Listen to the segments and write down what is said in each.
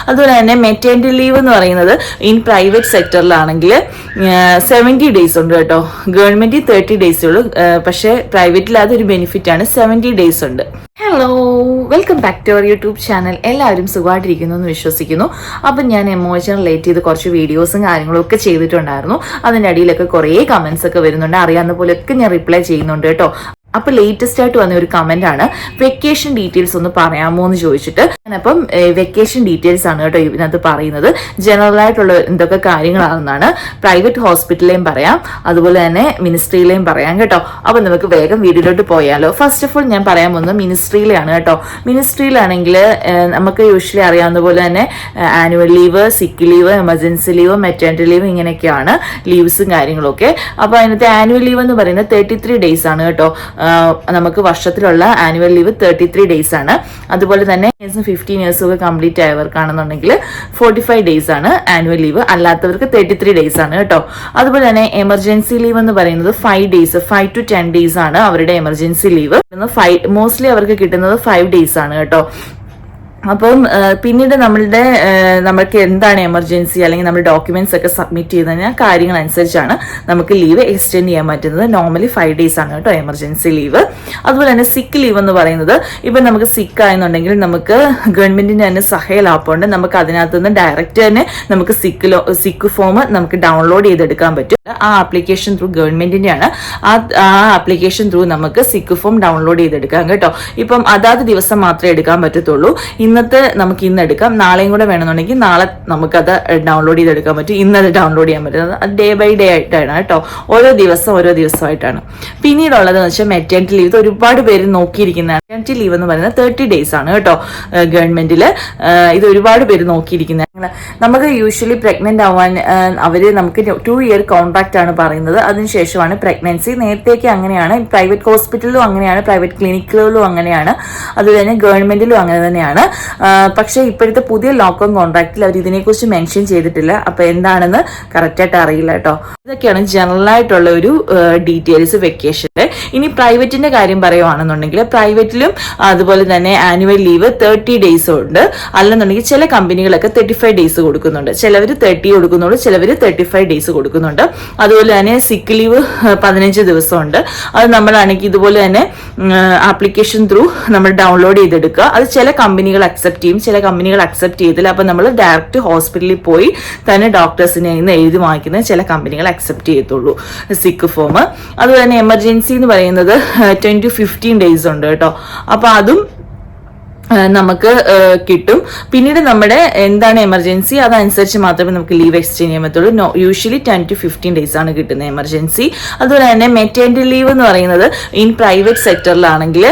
അതുപോലെ തന്നെ maternity leave എന്ന് പറയുന്നത് ഇൻ പ്രൈവറ്റ് സെക്ടറിലാണെങ്കിൽ 70 ഡേയ്സ് ഉണ്ട് കേട്ടോ. ഗവൺമെന്റ് 30 ഡേയ്സേ ഉള്ളൂ, പക്ഷേ പ്രൈവറ്റിൽ അതൊരു ബെനിഫിറ്റ് ആണ്, 70 ഡേയ്സ് ഉണ്ട്. Hello, welcome back to our YouTube channel. എല്ലാവരും സുഖമായിട്ടിരിക്കുന്നു എന്ന് വിശ്വസിക്കുന്നു. അപ്പം ഞാൻ എമോഷൻ റിലേറ്റ് ചെയ്ത് കുറച്ച് വീഡിയോസും കാര്യങ്ങളും ഒക്കെ ചെയ്തിട്ടുണ്ടായിരുന്നു. അതിൻ്റെ അടിയിലൊക്കെ കുറേ കമൻസ് ഒക്കെ വരുന്നുണ്ട്. അറിയാവുന്ന പോലെയൊക്കെ ഞാൻ റിപ്ലൈ ചെയ്യുന്നുണ്ട് കേട്ടോ. അപ്പോൾ ലേറ്റസ്റ്റ് ആയിട്ട് വന്ന ഒരു കമന്റ് ആണ്, വെക്കേഷൻ ഡീറ്റെയിൽസ് ഒന്ന് പറയാമോ എന്ന് ചോദിച്ചിട്ട്. അപ്പം വെക്കേഷൻ ഡീറ്റെയിൽസ് ആണ് കേട്ടോ ഇതിനകത്ത് പറയുന്നത്. ജനറൽ ആയിട്ടുള്ള എന്തൊക്കെ കാര്യങ്ങളാണെന്നാണ്. പ്രൈവറ്റ് ഹോസ്പിറ്റലിലെയും പറയാം, അതുപോലെ തന്നെ മിനിസ്ട്രിയിലെയും പറയാം കേട്ടോ. അപ്പം നമുക്ക് വേഗം വീഡിയോയിലോട്ട് പോയാലോ. ഫസ്റ്റ് ഓഫ് ഓൾ ഞാൻ പറയാൻ പോകുന്നത് മിനിസ്ട്രിയിലാണ് കേട്ടോ. മിനിസ്ട്രിയിലാണെങ്കിൽ നമുക്ക് യൂഷ്വലി അറിയാവുന്ന പോലെ തന്നെ ആനുവൽ ലീവ്, സിക്ക് leave, emergency leave, maternity leave ഇങ്ങനെയൊക്കെയാണ് ലീവ്സും കാര്യങ്ങളൊക്കെ. അപ്പോൾ അതിനകത്ത് ആനുവൽ ലീവ് എന്ന് പറയുന്നത് 33 ഡേയ്സ് ആണ് കേട്ടോ. നമുക്ക് വർഷത്തിലുള്ള ആനുവൽ ലീവ് 33 ഡേയ്സ് ആണ്. അതുപോലെ തന്നെ 15 ഇയേഴ്സ് ഒക്കെ കംപ്ലീറ്റ് ആയവർക്കാണെന്നുണ്ടെങ്കിൽ 45 ഡേയ്സ് ആണ് ആനുവൽ ലീവ്. അല്ലാത്തവർക്ക് 33 ഡേയ്സ് ആണ് കേട്ടോ. അതുപോലെ തന്നെ എമർജൻസി ലീവ് എന്ന് പറയുന്നത് 5 ഡേയ്സ്, 5 to 10 ഡേയ്സ് ആണ് അവരുടെ എമർജൻസി ലീവ്. മോസ്റ്റ്ലി അവർക്ക് കിട്ടുന്നത് 5 ഡേയ്സ് ആണ് കേട്ടോ. അപ്പം പിന്നീട് നമ്മൾക്ക് എന്താണ് എമർജൻസി അല്ലെങ്കിൽ നമ്മൾ ഡോക്യുമെന്റ്സ് ഒക്കെ സബ്മിറ്റ് ചെയ്ത് കഴിഞ്ഞാൽ കാര്യങ്ങൾ അനുസരിച്ചാണ് നമുക്ക് ലീവ് എക്സ്റ്റെൻഡ് ചെയ്യാൻ പറ്റുന്നത്. നോർമലി 5 ഡേയ്സ് ആണ് കേട്ടോ എമർജൻസി ലീവ്. അതുപോലെ തന്നെ സിക്ക് ലീവ് എന്ന് പറയുന്നത്, ഇപ്പം നമുക്ക് സിക്ക് ആയെന്നുണ്ടെങ്കിൽ നമുക്ക് ഗവൺമെന്റിന്റെ തന്നെ സഹേൽ ആപ്പ് ഉണ്ട്. നമുക്ക് അതിനകത്ത് നിന്ന് ഡയറക്റ്റ് തന്നെ നമുക്ക് സിക്ക് ഫോം നമുക്ക് ഡൗൺലോഡ് ചെയ്തെടുക്കാൻ പറ്റും. ആ ആപ്ലിക്കേഷൻ ത്രൂ ഗവൺമെന്റിന്റെ ആണ്. ആ ആപ്ലിക്കേഷൻ ത്രൂ നമുക്ക് സിക്ക് ഫോം ഡൗൺലോഡ് ചെയ്തെടുക്കാം കേട്ടോ. ഇപ്പം അതാത് ദിവസം മാത്രമേ എടുക്കാൻ പറ്റത്തുള്ളൂ. ഇന്നത്തെ നമുക്ക് ഇന്ന് എടുക്കാം, നാളെയും കൂടെ വേണമെന്നുണ്ടെങ്കിൽ നാളെ നമുക്കത് ഡൗൺലോഡ് ചെയ്തെടുക്കാൻ പറ്റും. ഇന്നത് ഡൗൺലോഡ് ചെയ്യാൻ പറ്റുന്നത് ഡേ ബൈ ഡേ ആയിട്ടാണ് കേട്ടോ. ഓരോ ദിവസമായിട്ടാണ്. പിന്നീടുള്ളതെന്ന് വെച്ചാൽ മെറ്റേണിറ്റി ലീവ്. ഇത് ഒരുപാട് പേര് നോക്കിയിരിക്കുന്നതാണ്. മെറ്റേണിറ്റി ലീവ് എന്ന് പറയുന്നത് 30 ഡേയ്സ് ആണ് കേട്ടോ ഗവൺമെന്റില്. ഇത് ഒരുപാട് പേര് നോക്കിയിരിക്കുന്നത്. നമുക്ക് യൂഷ്വലി പ്രഗ്നന്റ് ആവാൻ അവര് നമുക്ക് 2 ഇയർ കോൺട്രാക്ട് ആണ് പറയുന്നത്. അതിനുശേഷമാണ് പ്രഗ്നൻസി. നേരത്തേക്ക് അങ്ങനെയാണ്, പ്രൈവറ്റ് ഹോസ്പിറ്റലിലും അങ്ങനെയാണ്, പ്രൈവറ്റ് ക്ലിനിക്കുകളിലും അങ്ങനെയാണ്, അതുപോലെ തന്നെ ഗവൺമെന്റിലും അങ്ങനെ തന്നെയാണ്. പക്ഷേ ഇപ്പോഴത്തെ പുതിയ ലോക്കോൺ കോൺട്രാക്റ്റിൽ അവർ ഇതിനെക്കുറിച്ച് മെൻഷൻ ചെയ്തിട്ടില്ല. അപ്പൊ എന്താണെന്ന് കറക്റ്റായിട്ട് അറിയില്ല കേട്ടോ. ഇതൊക്കെയാണ് ജനറൽ ആയിട്ടുള്ള ഒരു ഡീറ്റെയിൽസ് വെക്കേഷന്റെ. ഇനി പ്രൈവറ്റിന്റെ കാര്യം പറയുവാണെന്നുണ്ടെങ്കിൽ പ്രൈവറ്റിലും അതുപോലെ തന്നെ ആനുവൽ ലീവ് 30 ഡേയ്സ് ഉണ്ട്. അല്ലെന്നുണ്ടെങ്കിൽ ചില കമ്പനികളൊക്കെ 35 ഡേയ്സ് കൊടുക്കുന്നുണ്ട്. ചിലവർ 30 കൊടുക്കുന്നുള്ളൂ, ചിലവർ 35 ഡേയ്സ് കൊടുക്കുന്നുണ്ട്. അതുപോലെ തന്നെ സിക്ക് ലീവ് 15 ദിവസമുണ്ട്. അത് നമ്മളാണെങ്കിൽ ഇതുപോലെ തന്നെ ആപ്ലിക്കേഷൻ ത്രൂ നമ്മൾ ഡൗൺലോഡ് ചെയ്തെടുക്കുക. അത് ചില കമ്പനികൾ അക്സെപ്റ്റ് ചെയ്യും, ചില കമ്പനികൾ അക്സെപ്റ്റ് ചെയ്തില്ല. അപ്പൊ നമ്മൾ ഡയറക്റ്റ് ഹോസ്പിറ്റലിൽ പോയി തന്നെ ഡോക്ടേഴ്സിനെ നിന്ന് എഴുതി വാങ്ങിക്കുന്നത് ചില കമ്പനികൾ അക്സെപ്റ്റ് ചെയ്യത്തുള്ളൂ സിക്ക് ഫോം. അതുപോലെ തന്നെ എമർജൻസി എന്ന് പറയുന്നത് 10 to 15 ഡേയ്സ് ഉണ്ട് കേട്ടോ. അപ്പൊ അതും നമുക്ക് കിട്ടും. പിന്നീട് നമ്മുടെ എന്താണ് എമർജൻസി അതനുസരിച്ച് മാത്രമേ നമുക്ക് ലീവ് എക്സ്റ്റെൻഡ് ചെയ്യാൻ പറ്റുള്ളൂ. യൂഷ്വലി 10 to 15 ഡേയ്സ് ആണ് കിട്ടുന്നത് എമർജൻസി. അതുപോലെ തന്നെ മെറ്റേണിറ്റി ലീവ് എന്ന് പറയുന്നത് ഇൻ പ്രൈവറ്റ് സെക്ടറിലാണെങ്കിൽ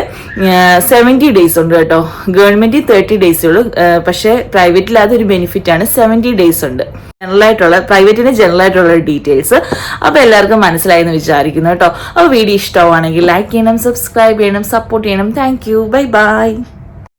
70 ഡേയ്സ് ഉണ്ട് കേട്ടോ. ഗവൺമെന്റ് 30 ഡേയ്സേ ഉള്ളൂ, പക്ഷേ പ്രൈവറ്റിൽ അതൊരു ബെനിഫിറ്റ് ആണ്, 70 ഡേയ്സ് ഉണ്ട്. പ്രൈവറ്റിന് ജനറൽ ആയിട്ടുള്ള ഡീറ്റെയിൽസ്. അപ്പൊ എല്ലാവർക്കും മനസ്സിലായെന്ന് വിചാരിക്കുന്നു കേട്ടോ. അപ്പൊ വീഡിയോ ഇഷ്ടമാണെങ്കിൽ ലൈക്ക് ചെയ്യണം, സബ്സ്ക്രൈബ് ചെയ്യണം, സപ്പോർട്ട് ചെയ്യണം. Thank you, bye bye.